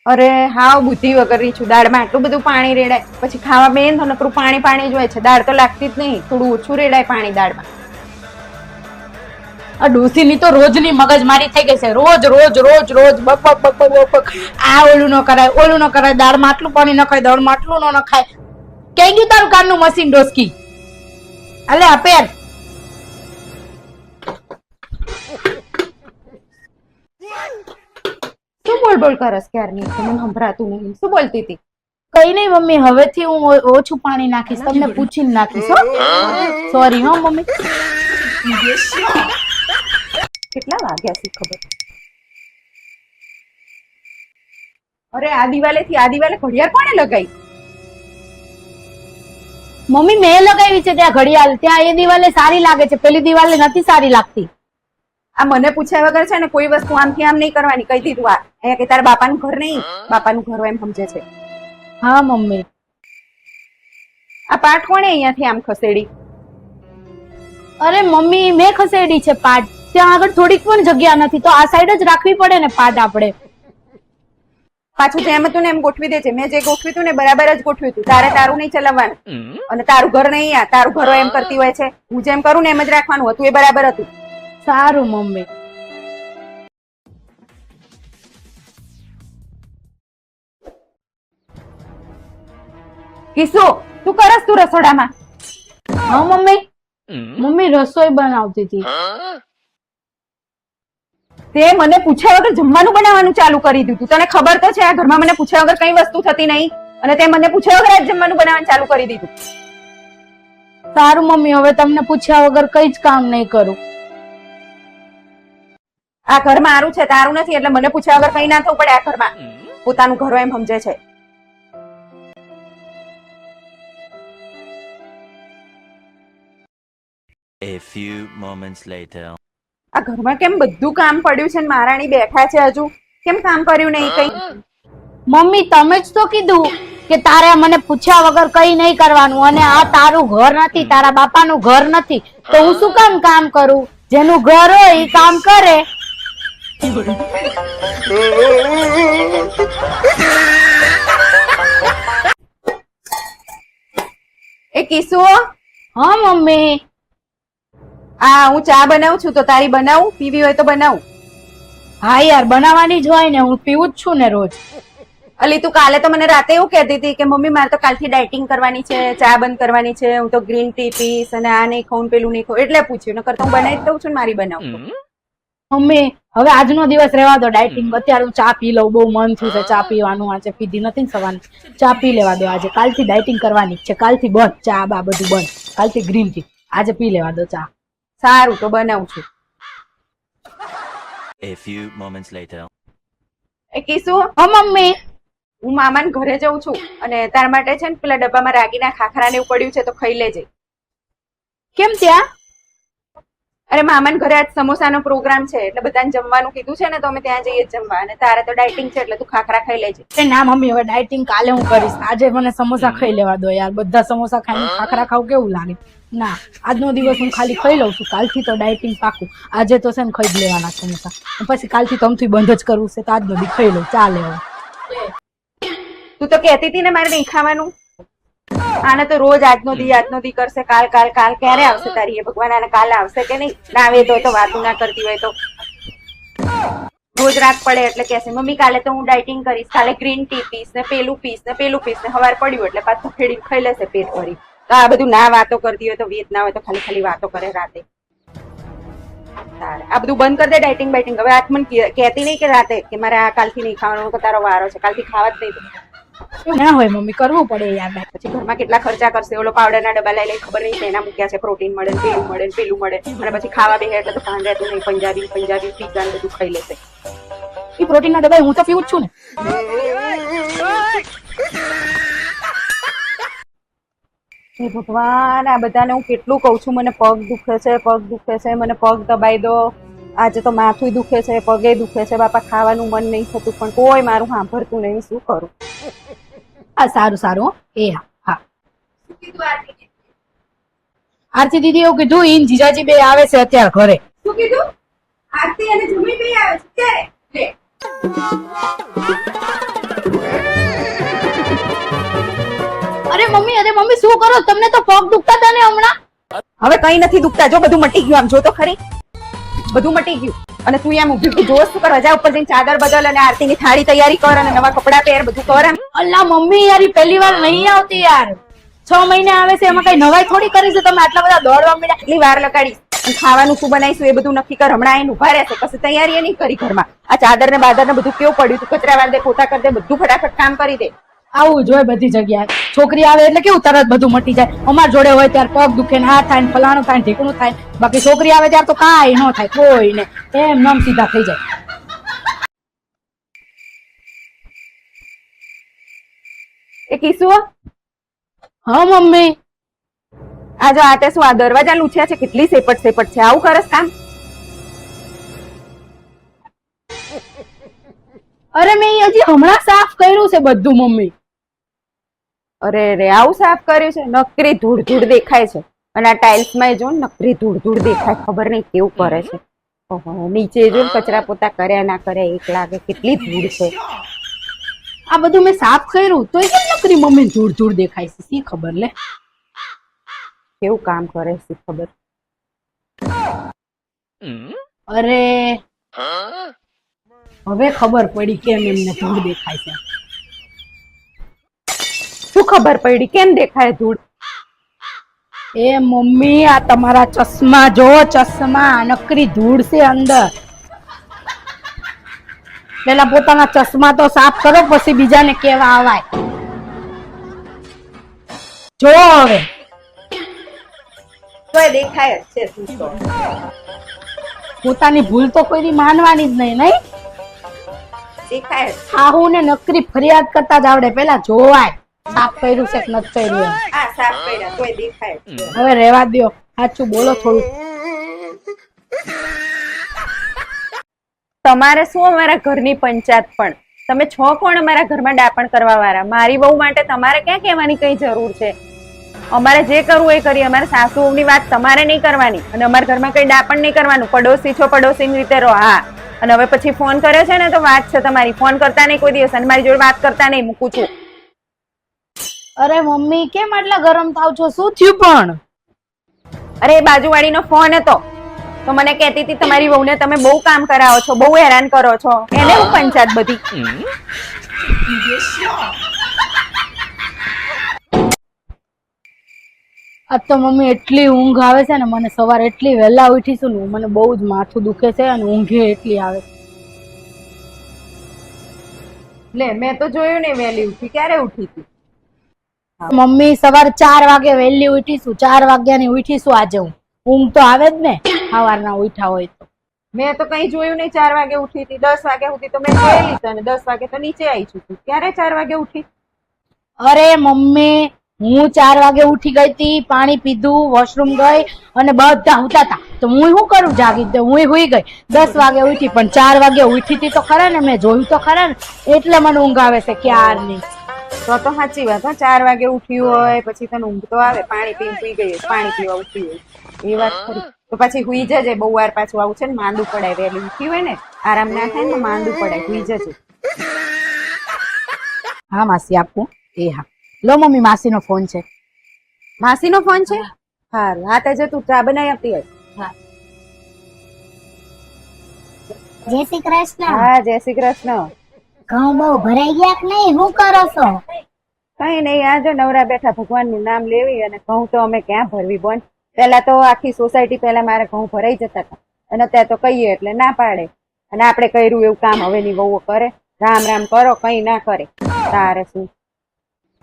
અરે હાવ બુદ્ધિ વગરની છું. દાળમાં આટલું બધું પાણી રેડાય, પછી ખાવા બેન તો નકરું પાણી પાણી જ હોય છે. દાળ તો લાગતી જ નહીં, થોડું ઓછું રેડાય પાણી દાળમાં. આ ડોસીની તો રોજની મગજમારી થઈ ગઈ છે. રોજ રોજ રોજ રોજ buck buck buck buck buck. આ ઓલું ન કરાય, ઓલું ન કરાય, દાળમાં આટલું પાણી નખાય, દાળમાં આટલું ન નખાય. ક્યાં ગયું તારું કાનનું મશીન ડોસકી? અલે આપેર શું બોલ બોલ કરસ ક્યારની? મને સંભળાતું નહીં. શું બોલતી હતી? કઈ નહીં મમ્મી, હવેથી હું ઓછું પાણી નાખીશ, તમને પૂછીને નાખીશ. સોરી હો મમ્મી. કેટલા વાગ્યા છે ખબર? અરે આ દિવાલે થી આ દિવાલે ઘડિયાળ કોણે લગાવી? મમ્મી મેં લગાવી છે ત્યાં ઘડિયાળ. ત્યાં એ દિવાલે સારી લાગે છે, પેલી દિવાલે નથી સારી લાગતી. આ મને પૂછ્યા વગર છે ને કોઈ વસ્તુ આમથી આમ નહીં કરવાની. કહી દીધું. આ અહીંયા કે તારા બાપાનું ઘર નહીં, બાપાનું ઘર હોય એમ સમજે છે. હા મમ્મી. આ પાઠ કોણે અહીંયાથી આમ ખસેડી? અરે મમ્મી મેં ખસેડી છે પાટ. ત્યાં આગળ થોડીક પણ જગ્યા નથી, તો આ સાઈડ જ રાખવી પડે ને પાટ આપણે. પાછું જેમ હતું ને એમ ગોઠવી દેજે. મેં જે ગોઠવ્યું હતું ને બરાબર જ ગોઠવ્યું હતું. તારે તારું નહીં ચલાવવાનું, અને તારું ઘર નહીં. આ તારું ઘર એમ કરતી હોય છે. હું જેમ કરું ને એમ જ રાખવાનું હતું. એ બરાબર હતું. સારું મમ્મી. કિસ્સો તું કરસ તું રસોડામાં? હા મમ્મી. મમ્મી રસોઈ બનાવતી હતી. તે મને પૂછ્યા વગર જમવાનું બનાવવાનું ચાલુ કરી દીધું. તને ખબર તો છે આ ઘરમાં મને પૂછ્યા વગર કઈ વસ્તુ થતી નહીં, અને તે મને પૂછ્યા વગર જ જમવાનું બનાવવાનું ચાલુ કરી દીધું. સારું મમ્મી, હવે તમને પૂછ્યા વગર કઈ જ કામ નહીં કરું. આ ઘર મારું છે, તારું નથી, એટલે મને પૂછ્યા વગર કઈ ના થવું પડે. આ ઘરમાં પોતાનું ઘર એમ સમજે છે. A few moments later. આ ઘરમાં કેમ બધું કામ પડ્યું છે ને મહારાણી બેઠા છે? હજુ કેમ કામ કર્યું નહીં કઈ? મમ્મી તમે જ તો કીધું કે તારે મને પૂછ્યા વગર કઈ નહીં કરવાનું, અને આ તારું ઘર નથી, તારા બાપાનું ઘર નથી, તો હું શું કામ કરું? જેનું ઘર હોય એ કામ કરે. એ કિસ્સો, હા મમ્મી. આ હું ચા બનાવું છું તો તારી બનાવું? પીવી હોય તો બનાવું? હા યાર બનાવવાની જ હોય ને, હું પીવું જ છું ને રોજ. અલી તું કાલે તો મને રાતે એવું કહેતી હતી કે મમ્મી મારે તો કાલથી ડાયટિંગ કરવાની છે, ચા બંધ કરવાની છે, હું તો ગ્રીન ટી પીસ, અને આ નહીં ખાઉં પેલું નહીં ખાઉં. એટલે પૂછ્યું, નકર તો હું બનાવી જ દઉં છું ને મારી બનાવું. મમ્મી હવે આજનો દિવસ રહેવા દો ડાયટિંગ. અત્યારે હું ચા પી લઉં, બહુ મન થયું છે ચા પીવાનું. આજે પીધી નથી ને સવારની. ચા પી લેવા દો આજે. કાલથી ડાયટિંગ કરવાની છે, કાલથી બંધ. ચા બા બધું બંધ. કાલથી ગ્રીન ટી. આજે પી લેવા દો ચા. સારું તો બનાવું છું. A few moments later. એ કિસુ, હા મમ્મી. હું મામાને ઘરે જઉં છું, અને તાર માટે છે ને પેલા ડબ્બામાં રાગીના ખાખરા ને એવું પડ્યું છે તો ખાઈ લેજે. કેમ ત્યાં? અરે મામાને ઘરે આજ સમોસાનો પ્રોગ્રામ છે, એટલે બધાને જમવાનું કીધું છે ને, તો અમે ત્યાં જઈએ જમવા. અને તારે તો ડાયટિંગ છે એટલે તું ખાખરા ખાઈ લેજે. ના મમ્મી હવે ડાયટિંગ કાલે હું કરીશ. આજે મને સમોસા ખાઈ લેવા દો યાર. બધા સમોસા ખાઈને ખાખરા ખાવ કેવું લાગે? ના, આજનો દિવસ હું ખાલી ખાઈ લઉં છું. કાલથી તો ડાયટિંગ પાકું. આજે તો છે ને ખાઈ જ લેવાના સમોસા. પછી કાલથી તો અમથી બંધ જ કરવું છે, તો આજનો દી ખાઈ લઉં. ચાલે હવે. તું તો કહેતી હતી ને મારે નહીં ખાવાનું. આને તો રોજ આજનો દી કરશે. કાલ કાલ કાલ ક્યારે આવશે તારી? એ ભગવાન આને કાલે આવશે કે નહીં? ના આવે તો વાતું ના કરતી હોય તો રોજ રાત પડે એટલે કહેશે મમ્મી કાલે તો હું ડાયટિંગ કરીશ, કાલે ગ્રીન ટી પીસ ને પેલું પીસ ને પેલું પીસ ને. હવાર પડ્યું એટલે પાછું ખેડીને ખાઈ લેશે પેટ ભરી. તો આ બધું ના વાતો કરતી હોય તો વેત ના હોય તો ખાલી ખાલી વાતો કરે રાતે. આ બધું બંધ કરી દે ડાયટિંગ બાઇટિંગ. હવે આજ મને કહેતી નહીં કે રાતે કે મારે આ કાલથી નહીં ખાવાનું, તારો વારો છે, કાલથી ખાવા જ નહીં. ના હોય મમ્મી, કરવું પડે યાર. પછી ઘરમાં કેટલા ખર્ચા કરશે. ઓલો પાવડરના ડબ્બા લઈ ખબર નહીં એના મૂક્યા છે. પ્રોટીન મળે, પેલું મળે, પેલું મળે, અને પછી ખાવા બેસે એટલે તો કાન રહેતું નહીં. પંજાબી પીઝા ને બધું ખાઈ લેશે. એ પ્રોટીન ના ડબ્બા હું તો પીવું જ છું ને. હે ભગવાન, આ બધાને હું કેટલું કઉ છું મને પગ દુખે છે, પગ દુખે છે, મને પગ દબાઈ દો. આજે તો માથું દુખે છે, પગે દુખે છે. બાપા ખાવાનું મન નહીં થતું, પણ કોઈ મારું સાંભળતું નહીં. શું કરું? હા સારું સારું. એ હા હા. આરતી દીદી એવું કીધું ઈન જીજાજી બે આવે છે અત્યારે ઘરે. શું કીધું? આરતી અને જમી બે આવે છે ક્યારે? એવું કરો? તમને તો પગ દુખતા હતા ને હમણાં. હવે કઈ નથી દુખતા, જો બધું મટી ગયું. આમ જો તો ખરી, બધું મટી ગયું. અને તું આમ ઉભી ઉભી જોશ શું કર? રજા ઉપર જઈને ચાદર બદલ અને આરતીની થાળી તૈયારી કર અને નવા કપડા પહેર, બધું કર. આમ અલ્લા મમ્મી યાર, ઈ પહેલી વાર નહીં આવતી યાર. 6 મહિને આવે છે, એમાં કઈ નવાઈ થોડી કરી છે? તમે આટલા બધા દોડવા મળ્યા. એટલી વાર લગાડીશ. અને ખાવાનું શું બનાવીશું એ બધું નક્કી કર. હમણાં આઈને ઉભા રહેશે, કશું તૈયારી નહીં કરી ઘરમાં. આ ચાદર ને બાદર ને બધું કેવું પડ્યું? તું કચરા વાર દે, પોતા કરી દે, બધું ફટાફટ કામ કરી દે. આવું જોઈએ બધી જગ્યાએ. છોકરી આવે એટલે કેવું તરત બધું મટી જાય. અમાર જોડે હોય ત્યારે પગ દુખે ને આ થાય ને ફલાણું થાય ને ઢીકણું થાય. બાકી છોકરી આવે ત્યારે તો કાંઈ ન થાય, કોઈ ને એમ નમ સીધા થઈ જાય. એ કિસ્સો હા મમ્મી. આ જો આતે શું આ દરવાજા લૂછ્યા છે? કેટલી સેપટ સેપટ છે. આવું કરસ કામ? અરે મેં હજી હમણાં સાફ કર્યું છે બધું મમ્મી. અરે રે, આવું સાફ કર્યું છે? નકરી ધૂળ ધૂળ દેખાય છે. અને આ ટાઇલ્સ માં જો નકરી ધૂળ ધૂળ દેખાય. ખબર નહીં કેવું કરે છે. ઓહો, નીચે જો કચરા પોતા કર્યા ના કર્યા એક લાગે. કેટલી ધૂળ છે. આ બધું મેં સાફ કર્યું તો કેમ નકરી મમ્મી ધૂળ ધૂળ દેખાય છે? શી ખબર લે કેવું કામ કરે છે ખબર. અરે હવે ખબર પડી કેમ એમને ધૂળ દેખાય છે. શું ખબર પડી કેમ દેખાય ધૂળ? એ મમ્મી, આ તમારા ચશ્મા જો, ચશ્મા નકરી ધૂળ છે અંદર. પેલા પોતાના ચશ્મા તો સાફ કરો, પછી બીજાને કેવા આવાય. જો હવે તોય દેખાય જ છે. શું તો પોતાની ભૂલ તો કોઈ માનવાની જ નહીં. નહીં દેખાય જ. આહુ ને નકરી ફરિયાદ કરતા જ આવડે. પેલા જોવાય સાફ કર્યું છે કે નથી કર્યું એમ. આ સાફ કર્યા તોય દેખાય જ છે. હવે રહેવા દ્યો, સાચું બોલો થોડું. તમારે શું અમારા ઘરની પંચાયત? પણ તમે છો કોણ અમારા ઘરમાં ડાપણ કરવા વાળા? મારી બહુ માટે તમારે ક્યાં કહેવાની કઈ જરૂર છે? અમારે જે કરવું એ કરીએ. અમારે સાસુની વાત તમારે નહીં કરવાની અને અમારા ઘરમાં કઈ ડાપણ નહીં કરવાનું. પડોશી છો, પડોશીની રીતે રહો. હા, અને હવે પછી ફોન કર્યો છે ને તો વાત છે તમારી. ફોન કરતા નહીં કોઈ દિવસ અને મારી જોડે વાત કરતા નહીં. મૂકું છું. અરે મમ્મી, કેમ આટલા ગરમ થાવ છો? શું થયું પણ? અરે એ બાજુવાળીનો ફોન હતો તો મને કહેતી હતી તમારી વહુને તમે બહુ કામ કરાવો છો, બહુ હેરાન કરો છો. એને હું પંચાયત બધી. આજ તો મમ્મી એટલી ઊંઘ આવે છે ને મને. સવારે એટલી વહેલા ઉઠીશું ને, મને બહુ જ માથું દુખે છે અને ઊંઘે એટલી આવે છે. લે, મેં તો જોયું નહીં વહેલી ઉઠી. ક્યારે ઉઠી હતી? મમ્મી સવારે 4 વાગે વહેલી ઉઠીશું. 4 વાગ્યાની ઉઠીશું આજે હું. ઊંઘ તો આવે જ ને સવારના ઉઠ્યા હોય તો. મેં તો કઈ જોયું નહીં. 4 વાગે ઉઠી હતી. 10 વાગ્યા સુધી તો મેં જોયેલી છે અને 10 વાગે તો નીચે આવી છું. ક્યારે 4 વાગે ઉઠી? અરે મમ્મી, હું 4 વાગે ઉઠી ગઈ હતી, પાણી પીધું, વોશરૂમ ગઈ અને બધા હુતા હતા તો હું શું કરું? જાગી તો હું હુઈ ગઈ. 10 વાગે ઉઠી, પણ 4 વાગે ઉઠી હતી તો ખરા ને, મેં જોયું તો ખરા ને, એટલે મને ઊંઘ આવે છે ક્યારની. તો સાચી વાત. 4 વાગે ઉઠ્યું હોય પછી તને ઊંઘ તો આવે. પાણી પીને સુઈ ગઈ હોય, પાણી પીવા ઉઠી હોય એ વાત ખરી. તો પછી હુઈ જજે. બહુ વાર પાછું આવું છે ને, માંદું પડાય. વહેલી ઉઠી હોય ને, આરામ ના થાય ને માંદું પડાય. હુઈ જજે. હા માસી, આપું. એ હા, લો મમ્મી, માસીનો ફોન છે. માસીનો ફોન છે? હારું. હા તે તું ચા બનાવી આપતી હોય. જય શ્રી કૃષ્ણ. હા, જય શ્રી કૃષ્ણ. ઘઉં બહુ ભરાઈ ગયા કે નહીં? શું કરો છો? કઈ નહીં, આ જો નવરા બેઠા ભગવાનનું નામ લેવી. અને ઘઉં તો અમે ક્યાં ભરવી બોન. પેલા તો આખી સોસાયટી પહેલા મારે ઘઉં ભરાઈ જતા હતા અને અત્યારે તો કહીએ એટલે ના પાડે. અને આપણે કર્યું એવું કામ હવેની વહુઓ કરે. રામ રામ કરો, કઈ ના કરે. તારે શું?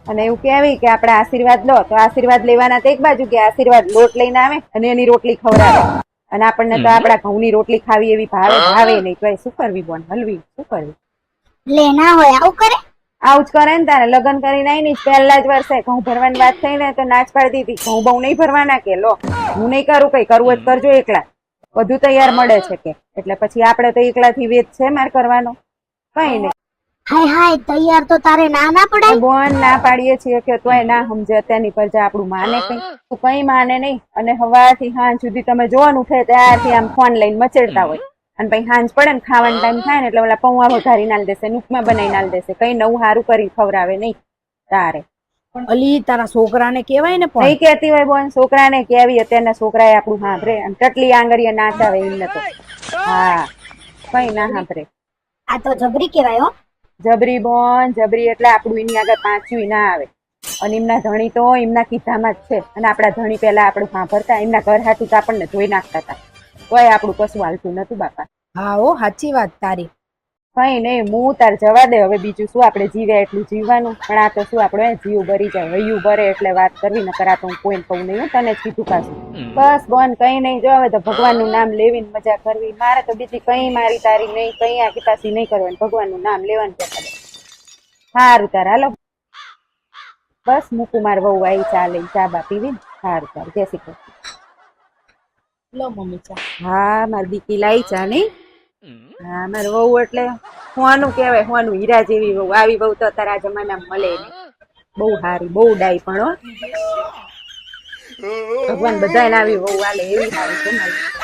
અને એવું કહેવી કે આપણે આશીર્વાદ લો તો આશીર્વાદ લેવાના તો એક બાજુ કે આશીર્વાદ લોટ લઈને આવે અને એની રોટલી ખવડાવે. અને આપણને તો આપણા ઘઉંની રોટલી ખાવી એવી ભાવે નહીં. તો શું કરવી બોન? હલવી શું કરવી? લે ના હોય આવું કરે. આવું જ કરે ને તારે. લગ્ન કરીને આવી ને પહેલા જ વર્ષે ઘઉં ભરવાની વાત થઈ ને તો નાચ પાડી દીધી. ઘઉં બહુ નહીં ભરવાના કે લો, હું નહીં કરું. કઈ કરવું જ કરજો એકલા. બધું તૈયાર મળે છે કે. એટલે પછી આપણે તો એકલાથી વેચ છે મારે કરવાનો. કઈ નહીં. હાય હાય, તૈયાર તો તારે ના પડાય. બોન ના પાડીએ છીએ કે તોય ના સમજે. અત્યારની પ્રજા આપણું માને કઈ? તું કઈ માને નહીં. અને સવારથી સાંજ સુધી તમે જોવાનું ઉઠે ત્યારથી આમ ફોન લઈને મચેડતા હોય. અને પછી સાંજ પડે ને ખાવાનો ટાઈમ થાય ને એટલે ઓલા પૌવા વઘારી નાલ દેશે, નુકમાં બનાવી નાલ દેશે. કઈ નવું સારું કરી ખવડાવે નહીં તારે. અલી તારા છોકરાને કેવાય ને પણ નહીં કહેતી હોય બોન છોકરાને કેવી અત્યારના છોકરાએ આપણું સાંભળે આમ ટટલી આંગળીએ નાચાવે એમને તો હા કઈ ના સાંભળે આ તો જબરી કહેવાય હો. જબરી બોન જબરી એટલે આપણું એની આગળ પાંચ્યું ના આવે અને એમના ધણી તો એમના કીધામાં જ છે અને આપણા ધણી પહેલા આપણું સાંભળતા એમના ઘર હાટું તો આપણને ધોઈ નાખતા હતા કોઈ આપણું કશું હાલતું નતું બાપા હા ઓ સાચી વાત તારી કઈ નહીં હું તાર જવા દે હવે બીજું શું આપણે જીવ્યા એટલું જીવવાનું પણ આ તો શું આપણે જીવ ભરી જાય હૈયું ભરે એટલે વાત કરવી નકર આ તો હું કોઈને કહું નહીં હું તને જ કીધું પાછું બસ બોન કઈ નહીં જો હવે તો ભગવાનનું નામ લેવીને મજા કરવી મારે તો બીજી કઈ મારી તારી નહીં કઈ આખી પાછી નહીં કરવાની ભગવાનનું નામ લેવાનું કહેતા સારું તાર હાલો બસ મૂકું માર વહુ આવી ચા લઈને ચા બા પીવી સારું તાર જય શ્રી કૃષ્ણ લો મમ્મી ચા હા મારી દીકરી લાવી ચા નહીં હા મારી વહુ એટલે હોવાનું કહેવાય હોવાનું હીરા જેવી વહુ આવી વહુ તો અત્યારે આ જમાનામાં મળે નહીં બહુ સારી બહુ ડાઈ પણ હો ભગવાન બધાને આવી વહુ આલે એવી સારી છે મારી